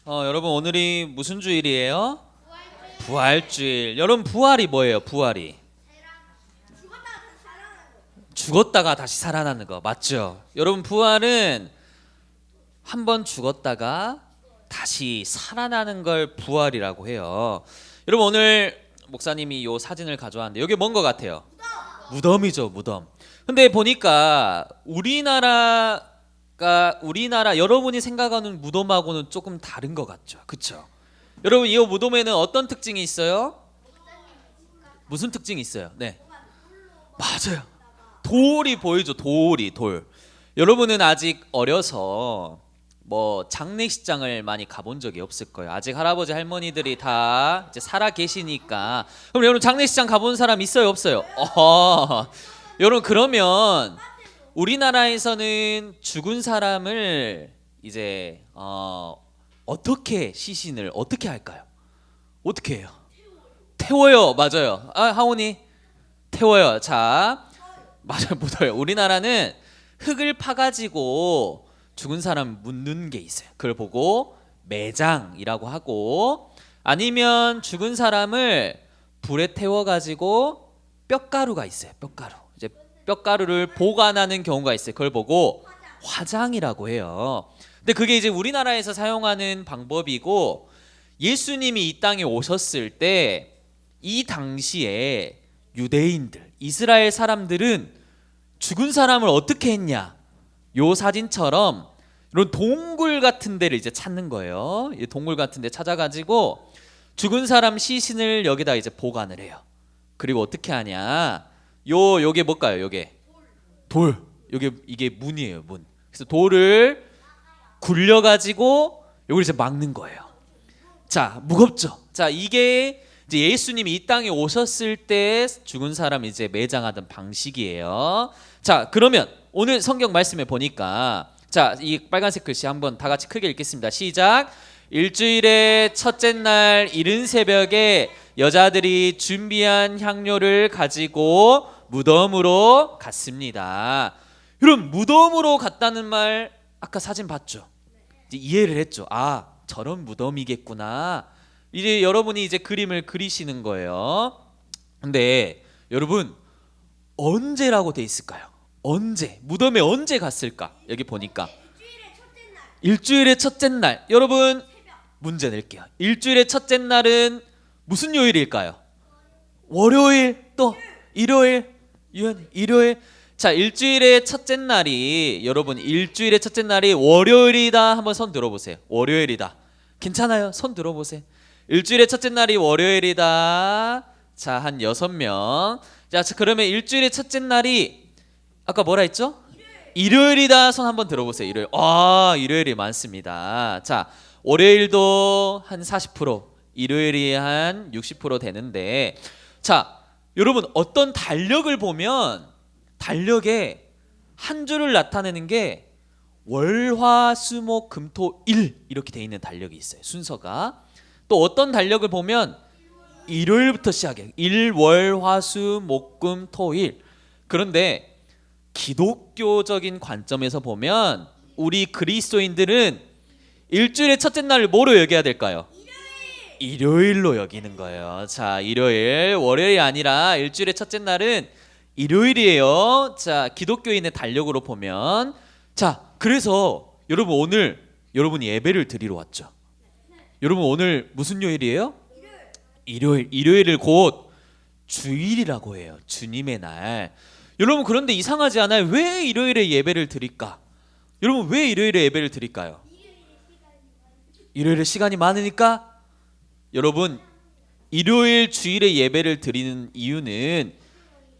여러분 오늘이 무슨 주일이에요? 부활주일. 여러분 부활이 뭐예요? 부활이 죽었다가 다시 살아나는 거 맞죠? 여러분 부활은 한 번 죽었다가 다시 살아나는 걸 부활이라고 해요. 여러분 오늘 목사님이 요 사진을 가져왔는데 여기 뭔 것 같아요? 무덤이죠, 무덤. 근데 보니까 우리나라 여러분이 생각하는 무덤하고는 조금 다른 것 같죠, 그렇죠? 여러분 이 무덤에는 어떤 특징이 있어요? 무슨 특징이 있어요? 네, 맞아요. 돌이 보이죠, 돌. 여러분은 아직 어려서 뭐 장례식장을 많이 가본 적이 없을 거예요. 아직 할아버지 할머니들이 다 이제 살아 계시니까. 그럼 여러분 장례식장 가본 사람 있어요, 없어요? 여러분 그러면 우리나라에서는 죽은 사람을 이제 어떻게 시신을 어떻게 할까요? 어떻게 해요? 태워요. 맞아요. 하온이 태워요. 자, 맞아요. 묻어요. 우리나라는 흙을 파가지고 죽은 사람 묻는 게 있어요. 그걸 보고 매장이라고 하고, 아니면 죽은 사람을 불에 태워가지고 뼈가루가 있어요. 뼈가루. 이제 뼈가루를 보관하는 경우가 있어요. 그걸 보고 화장이라고 해요. 근데 그게 이제 우리나라에서 사용하는 방법이고, 예수님이 이 땅에 오셨을 때 이 당시에 유대인들, 이스라엘 사람들은 죽은 사람을 어떻게 했냐? 요 사진처럼 이런 동굴 같은 데를 이제 찾는 거예요. 이 동굴 같은 데 찾아가지고 죽은 사람 시신을 여기다 이제 보관을 해요. 그리고 어떻게 하냐? 요게 뭘까요? 요게 돌. 요게 이게 문이에요, 문. 그래서 돌을 굴려 가지고 요걸 이제 막는 거예요. 자, 무겁죠? 자, 이게 이제 예수님이 이 땅에 오셨을 때 죽은 사람 이제 매장하던 방식이에요. 자, 그러면 오늘 성경 말씀에 보니까 자, 이 빨간색 글씨 한번 다 같이 크게 읽겠습니다. 시작. 일주일의 첫째 날 이른 새벽에 여자들이 준비한 향료를 가지고 무덤으로 갔습니다. 여러분 무덤으로 갔다는 말 아까 사진 봤죠? 이제 이해를 했죠. 아, 저런 무덤이겠구나. 이제 여러분이 이제 그림을 그리시는 거예요. 근데 여러분 언제라고 돼 있을까요? 언제? 무덤에 언제 갔을까? 여기 보니까 일주일의 첫째 날. 여러분 문제 낼게요. 일주일의 첫째 날은 무슨 요일일까요? 월요일, 또 일요일, 일요일. 자, 일주일의 첫째 날이 여러분 일주일의 첫째 날이 월요일이다. 한번 손 들어보세요. 월요일이다. 괜찮아요? 손 들어보세요. 일주일의 첫째 날이 월요일이다. 자, 한 6명. 자, 그러면 일주일의 첫째 날이 아까 뭐라 했죠? 일요일이다. 손 한번 들어보세요. 일요일. 일요일이 많습니다. 자, 월요일도 한 40%, 일요일이 한 60% 되는데, 자, 여러분 어떤 달력을 보면 달력에 한 줄을 나타내는 게 월화수목금토일 이렇게 돼 있는 달력이 있어요. 순서가. 또 어떤 달력을 보면 일요일부터 시작해요. 일월화수목금토일. 그런데 기독교적인 관점에서 보면 우리 그리스도인들은 일주일의 첫째 날을 뭐로 여겨야 될까요? 일요일로 여기는 거예요. 자, 일요일, 월요일이 아니라 일주일의 첫째 날은 일요일이에요. 자, 기독교인의 달력으로 보면. 자, 그래서 여러분 오늘 여러분이 예배를 드리러 왔죠. 여러분 오늘 무슨 요일이에요? 일요일. 일요일을 곧 주일이라고 해요. 주님의 날. 여러분 그런데 이상하지 않아요? 왜 일요일에 예배를 드릴까? 여러분 왜 일요일에 예배를 드릴까요? 일요일에 시간이 많으니까? 여러분 일요일 주일에 예배를 드리는 이유는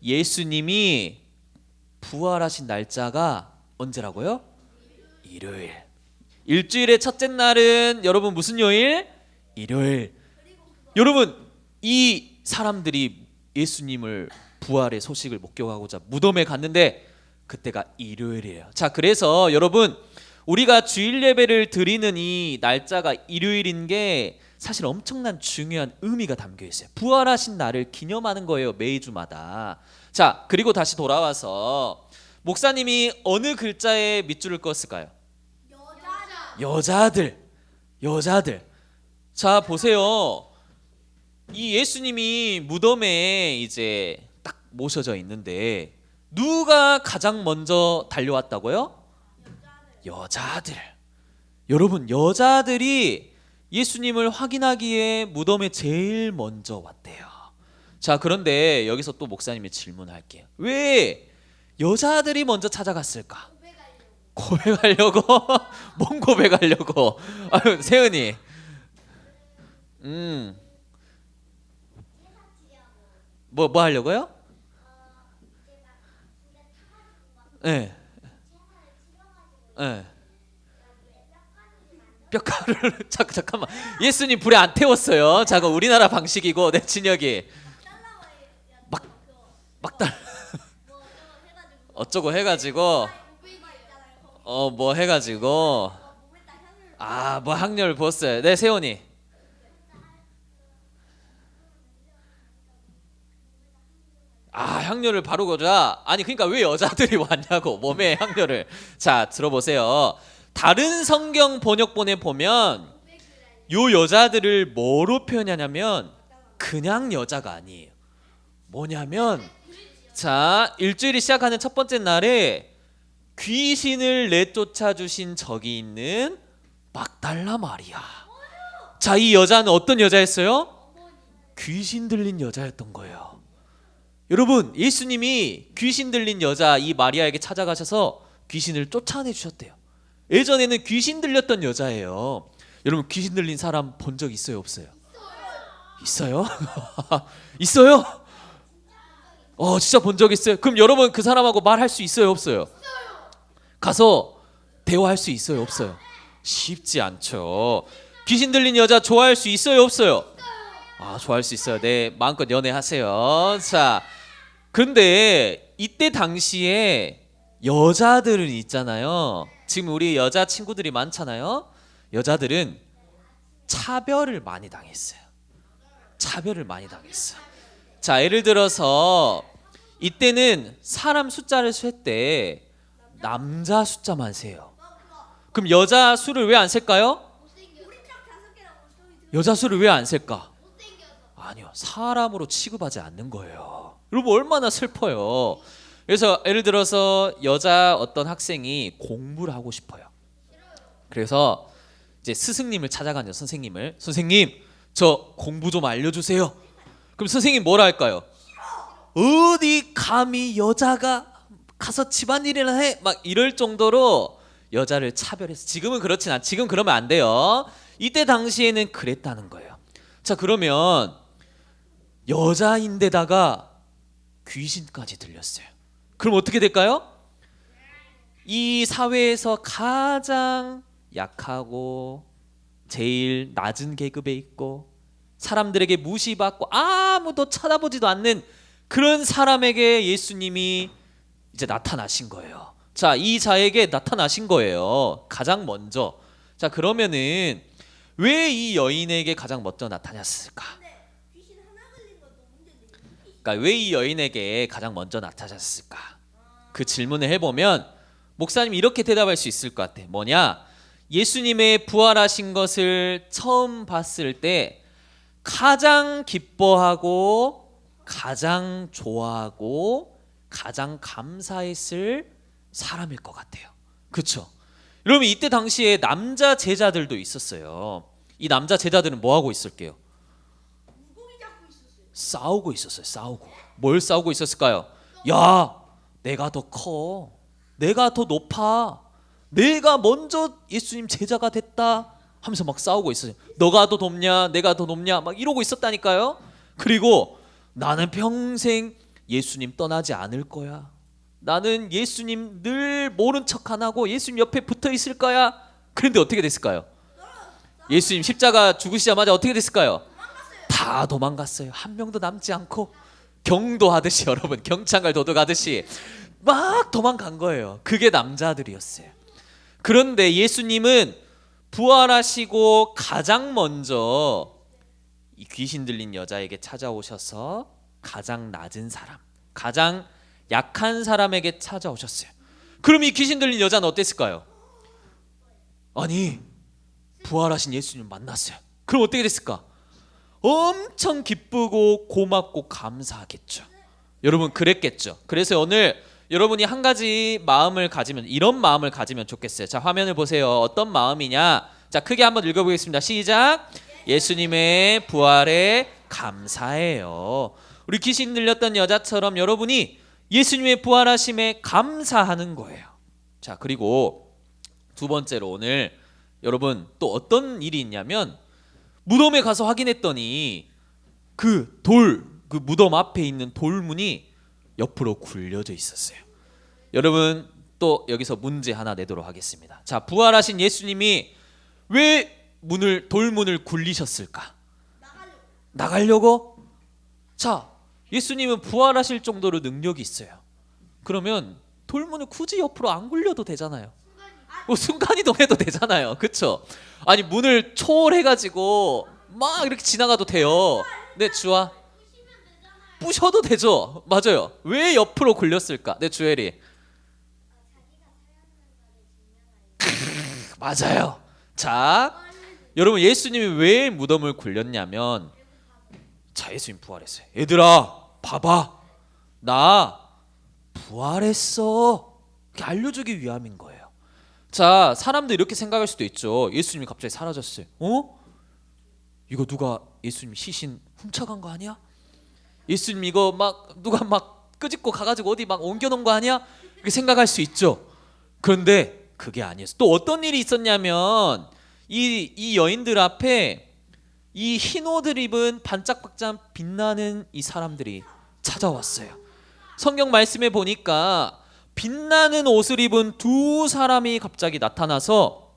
예수님이 부활하신 날짜가 언제라고요? 일요일. 일주일의 첫째 날은 여러분 무슨 요일? 일요일. 여러분 이 사람들이 예수님을 부활의 소식을 목격하고자 무덤에 갔는데 그때가 일요일이에요. 자, 그래서 여러분 우리가 주일 예배를 드리는 이 날짜가 일요일인 게 사실 엄청난 중요한 의미가 담겨 있어요. 부활하신 날을 기념하는 거예요, 매주마다. 자, 그리고 다시 돌아와서 목사님이 어느 글자에 밑줄을 그었을까요? 여자들. 여자들. 자, 보세요. 이 예수님이 무덤에 이제 딱 모셔져 있는데 누가 가장 먼저 달려왔다고요? 여자들. 여러분, 여자들이 예수님을 확인하기에 무덤에 제일 먼저 왔대요. 자, 그런데 여기서 또 목사님이 질문할게요. 왜 여자들이 먼저 찾아갔을까? 고백하려고? 뭔 고백하려고? 아유, 세은이. 뭐 하려고요? 네. 네. 뼈가루를 잠깐만. 예수님 불에 안 태웠어요. 잠깐, 우리나라 방식이고. 내 진혁이 막 막달 어쩌고 해가지고 뭐 해가지고 뭐 향료를 부었어요. 네, 세훈이. 향료를 바르고자. 아니, 그러니까 왜 여자들이 왔냐고, 몸에 향료를. 자, 들어보세요. 다른 성경 번역본에 보면 요 여자들을 뭐로 표현하냐면 그냥 여자가 아니에요. 뭐냐면, 자, 일주일이 시작하는 첫 번째 날에 귀신을 내쫓아 주신 적이 있는 막달라 마리아. 자, 이 여자는 어떤 여자였어요? 귀신 들린 여자였던 거예요. 여러분, 예수님이 귀신 들린 여자 이 마리아에게 찾아가셔서 귀신을 쫓아내 주셨대요. 예전에는 귀신 들렸던 여자예요. 여러분, 귀신 들린 사람 본 적 있어요, 없어요? 있어요? 있어요? 진짜 본 적 있어요? 그럼 여러분, 그 사람하고 말할 수 있어요, 없어요? 가서 대화할 수 있어요, 없어요? 쉽지 않죠. 귀신 들린 여자 좋아할 수 있어요, 없어요? 좋아할 수 있어요. 네, 마음껏 연애하세요. 자, 그런데 이때 당시에 여자들은 있잖아요. 지금 우리 여자 친구들이 많잖아요. 여자들은 차별을 많이 당했어요. 차별을 많이 당했어요. 자, 예를 들어서 이때는 사람 숫자를 셀 때 남자 숫자만 세요. 그럼 여자 수를 왜 안 셀까요? 여자 수를 왜 안 셀까? 아니요, 사람으로 취급하지 않는 거예요. 여러분, 얼마나 슬퍼요. 그래서 예를 들어서 여자 어떤 학생이 공부를 하고 싶어요. 그래서 이제 스승님을 찾아가요. 선생님을. 선생님, 저 공부 좀 알려주세요. 그럼 선생님 뭐라 할까요? 어디 감히 여자가 가서 집안일이나 해? 막 이럴 정도로 여자를 차별해서. 지금은 그렇진 않. 지금 그러면 안 돼요. 이때 당시에는 그랬다는 거예요. 자, 그러면 여자인데다가 귀신까지 들렸어요. 그럼 어떻게 될까요? 이 사회에서 가장 약하고 제일 낮은 계급에 있고 사람들에게 무시받고 아무도 쳐다보지도 않는 그런 사람에게 예수님이 이제 나타나신 거예요. 자, 이 자에게 나타나신 거예요. 가장 먼저. 자, 그러면은 왜 이 여인에게 가장 먼저 나타났을까? 그러니까 왜 이 여인에게 가장 먼저 나타났을까? 그 질문을 해보면 목사님이 이렇게 대답할 수 있을 것 같아. 뭐냐? 예수님의 부활하신 것을 처음 봤을 때 가장 기뻐하고 가장 좋아하고 가장 감사했을 사람일 것 같아요. 그렇죠? 여러분, 이때 당시에 남자 제자들도 있었어요. 이 남자 제자들은 뭐 하고 있을게요? 싸우고 있었어요. 싸우고. 뭘 싸우고 있었을까요? 야, 내가 더 커. 내가 더 높아. 내가 먼저 예수님 제자가 됐다 하면서 막 싸우고 있어요. 너가 더 높냐? 내가 더 높냐? 막 이러고 있었다니까요. 그리고 나는 평생 예수님 떠나지 않을 거야. 나는 예수님 늘 모른 척 안 하고 예수님 옆에 붙어 있을 거야. 그런데 어떻게 됐을까요? 예수님 십자가 죽으시자마자 어떻게 됐을까요? 다 도망갔어요. 한 명도 남지 않고 경도하듯이, 여러분, 경찰 도둑하듯이 막 도망간 거예요. 그게 남자들이었어요. 그런데 예수님은 부활하시고 가장 먼저 이 귀신 들린 여자에게 찾아오셔서 가장 낮은 사람, 가장 약한 사람에게 찾아오셨어요. 그럼 이 귀신 들린 여자는 어땠을까요? 아니, 부활하신 예수님 만났어요. 그럼 어떻게 됐을까? 엄청 기쁘고 고맙고 감사하겠죠. 여러분 그랬겠죠. 그래서 오늘 여러분이 한 가지 마음을 가지면, 이런 마음을 가지면 좋겠어요. 자, 화면을 보세요. 어떤 마음이냐? 자, 크게 한번 읽어보겠습니다. 시작. 예수님의 부활에 감사해요. 우리 귀신 들렸던 여자처럼 여러분이 예수님의 부활하심에 감사하는 거예요. 자, 그리고 두 번째로 오늘 여러분 또 어떤 일이 있냐면, 무덤에 가서 확인했더니 그 무덤 앞에 있는 돌문이 옆으로 굴려져 있었어요. 여러분 또 여기서 문제 하나 내도록 하겠습니다. 자, 부활하신 예수님이 왜 돌문을 굴리셨을까? 나가려고? 자, 예수님은 부활하실 정도로 능력이 있어요. 그러면 돌문을 굳이 옆으로 안 굴려도 되잖아요. 순간 이동해도 되잖아요. 그렇죠? 아니, 문을 초월해가지고 막 이렇게 지나가도 돼요. 네, 주아. 부셔도 되죠. 맞아요. 왜 옆으로 굴렸을까? 네, 주엘이. 맞아요. 자, 여러분 예수님이 왜 무덤을 굴렸냐면, 자, 예수님 부활했어요. 얘들아, 봐봐, 나 부활했어. 이렇게 알려주기 위함인 거예요. 자, 사람들 이렇게 생각할 수도 있죠. 예수님이 갑자기 사라졌어요. 이거 누가 예수님 시신 훔쳐간 거 아니야? 예수님 이거 막 누가 막 끄집고 가가지고 어디 막 옮겨놓은 거 아니야? 이렇게 생각할 수 있죠. 그런데 그게 아니었어요. 또 어떤 일이 있었냐면, 이 여인들 앞에 이 흰 옷을 입은 반짝반짝 빛나는 이 사람들이 찾아왔어요. 성경 말씀에 보니까 빛나는 옷을 입은 두 사람이 갑자기 나타나서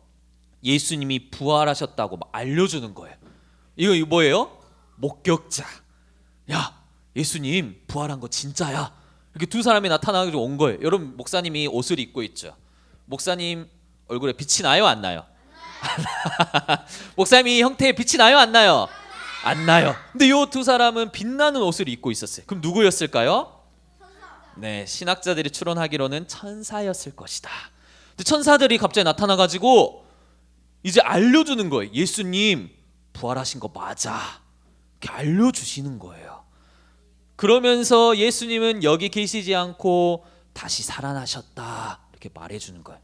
예수님이 부활하셨다고 막 알려주는 거예요. 이거 뭐예요? 목격자. 야, 예수님 부활한 거 진짜야. 이렇게 두 사람이 나타나가지고 온 거예요. 여러분, 목사님이 옷을 입고 있죠. 목사님 얼굴에 빛이 나요, 안 나요? 목사님이 형태에 빛이 나요, 안 나요? 안 나요. 근데 이 두 사람은 빛나는 옷을 입고 있었어요. 그럼 누구였을까요? 네, 신학자들이 추론하기로는 천사였을 것이다. 근데 천사들이 갑자기 나타나가지고 이제 알려주는 거예요. 예수님 부활하신 거 맞아. 이렇게 알려주시는 거예요. 그러면서 예수님은 여기 계시지 않고 다시 살아나셨다, 이렇게 말해주는 거예요.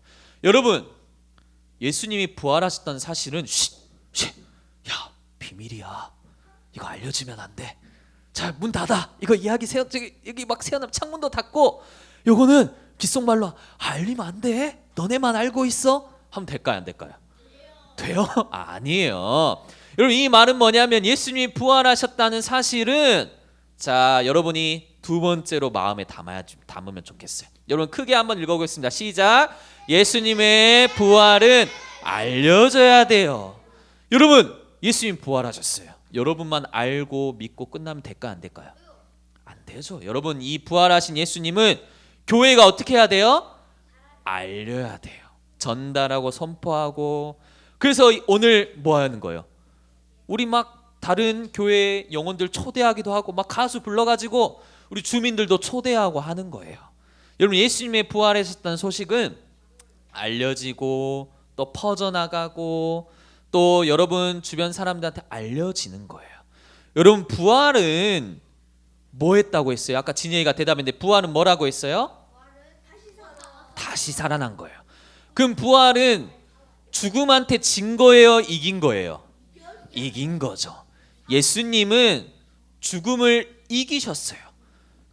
여러분, 예수님이 부활하셨다는 사실은 야, 비밀이야. 이거 알려주면 안 돼. 자, 문 닫아. 이거 이야기 여기 막 세워놓으면 창문도 닫고, 요거는 귓속말로 알리면 안 돼. 너네만 알고 있어. 하면 될까요, 안 될까요? 돼요? 아니에요. 여러분, 이 말은 뭐냐면 예수님이 부활하셨다는 사실은, 자, 여러분이 두 번째로 마음에 담으면 좋겠어요. 여러분 크게 한번 읽어보겠습니다. 시작. 예수님의 부활은 알려져야 돼요. 여러분, 예수님 부활하셨어요. 여러분만 알고 믿고 끝나면 될까요, 안 될까요? 안 되죠. 여러분, 이 부활하신 예수님은 교회가 어떻게 해야 돼요? 알려야 돼요. 전달하고 선포하고. 그래서 오늘 뭐 하는 거예요? 우리 막 다른 교회 영혼들 초대하기도 하고, 막 가수 불러가지고 우리 주민들도 초대하고 하는 거예요. 여러분, 예수님의 부활하셨다는 소식은 알려지고 또 퍼져나가고 또 여러분 주변 사람들한테 알려지는 거예요. 여러분, 부활은 뭐 했다고 했어요? 아까 진영이가 대답했는데 부활은 뭐라고 했어요? 다시 살아난 거예요. 그럼 부활은 죽음한테 진 거예요, 이긴 거예요? 이긴 거죠. 예수님은 죽음을 이기셨어요.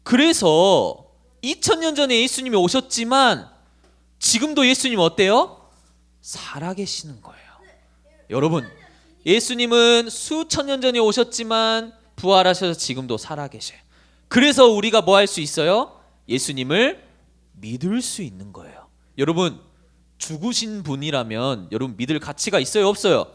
그래서 2000년 전에 예수님이 오셨지만 지금도 예수님 어때요? 살아계시는 거예요. 여러분, 예수님은 수천 년 전에 오셨지만 부활하셔서 지금도 살아계셔요. 그래서 우리가 뭐 할 수 있어요? 예수님을 믿을 수 있는 거예요. 여러분, 죽으신 분이라면 여러분 믿을 가치가 있어요, 없어요?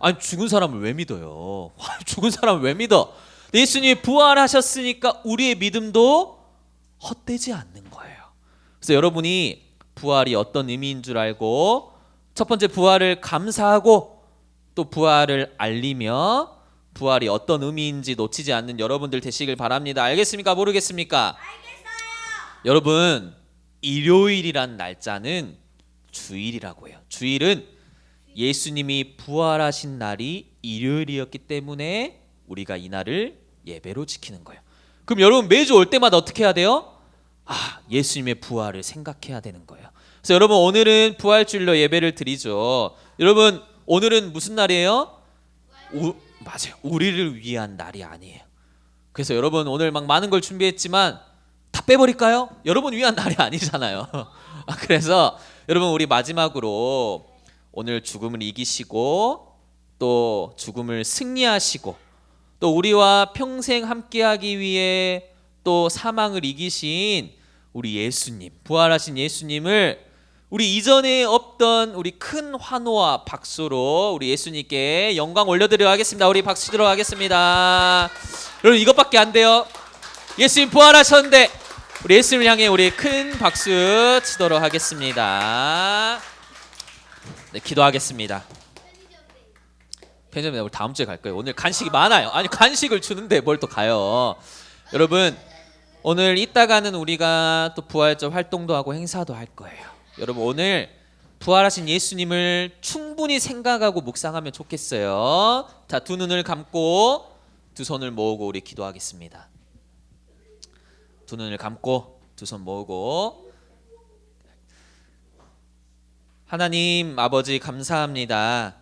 아니, 죽은 사람을 왜 믿어요? 죽은 사람을 왜 믿어? 예수님이 부활하셨으니까 우리의 믿음도 헛되지 않는 거예요. 그래서 여러분이 부활이 어떤 의미인 줄 알고, 첫 번째 부활을 감사하고 또 부활을 알리며 부활이 어떤 의미인지 놓치지 않는 여러분들 되시길 바랍니다. 알겠습니까? 모르겠습니까? 알겠어요. 여러분, 일요일이란 날짜는 주일이라고 해요. 주일은 예수님이 부활하신 날이 일요일이었기 때문에 우리가 이 날을 예배로 지키는 거예요. 그럼 여러분 매주 올 때마다 어떻게 해야 돼요? 예수님의 부활을 생각해야 되는 거예요. 그래서 여러분 오늘은 부활주일로 예배를 드리죠. 여러분 오늘은 무슨 날이에요? 맞아요. 우리를 위한 날이 아니에요. 그래서 여러분 오늘 막 많은 걸 준비했지만 다 빼버릴까요? 여러분 위한 날이 아니잖아요. 그래서 여러분 우리 마지막으로 오늘 죽음을 이기시고 또 죽음을 승리하시고 또 우리와 평생 함께하기 위해 또 사망을 이기신 우리 예수님, 부활하신 예수님을 우리 이전에 없던 우리 큰 환호와 박수로 우리 예수님께 영광 올려드려 하겠습니다. 우리 박수 들어가겠습니다. 여러분 이것밖에 안 돼요. 예수님 부활하셨는데 우리 예수님을 향해 우리 큰 박수 치도록 하겠습니다. 네, 기도하겠습니다. 편의점에 우리 다음 주에 갈 거예요. 오늘 간식이 많아요. 아니 간식을 주는데 뭘 또 가요. 여러분 오늘 이따가는 우리가 또 부활절 활동도 하고 행사도 할 거예요. 여러분 오늘 부활하신 예수님을 충분히 생각하고 묵상하면 좋겠어요. 자, 두 눈을 감고 두 손을 모으고 우리 기도하겠습니다. 두 눈을 감고 두 손 모으고 하나님 아버지 감사합니다.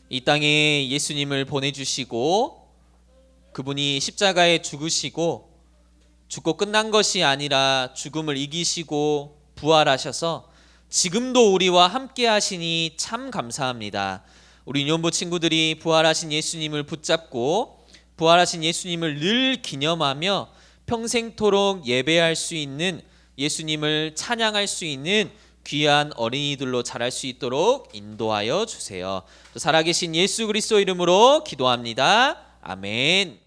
이 땅에 예수님을 보내주시고 그분이 십자가에 죽으시고 죽고 끝난 것이 아니라 죽음을 이기시고 부활하셔서 지금도 우리와 함께 하시니 참 감사합니다. 우리 유년부 친구들이 부활하신 예수님을 붙잡고 부활하신 예수님을 늘 기념하며 평생토록 예배할 수 있는 예수님을 찬양할 수 있는 귀한 어린이들로 자랄 수 있도록 인도하여 주세요. 살아계신 예수 그리스도 이름으로 기도합니다. 아멘.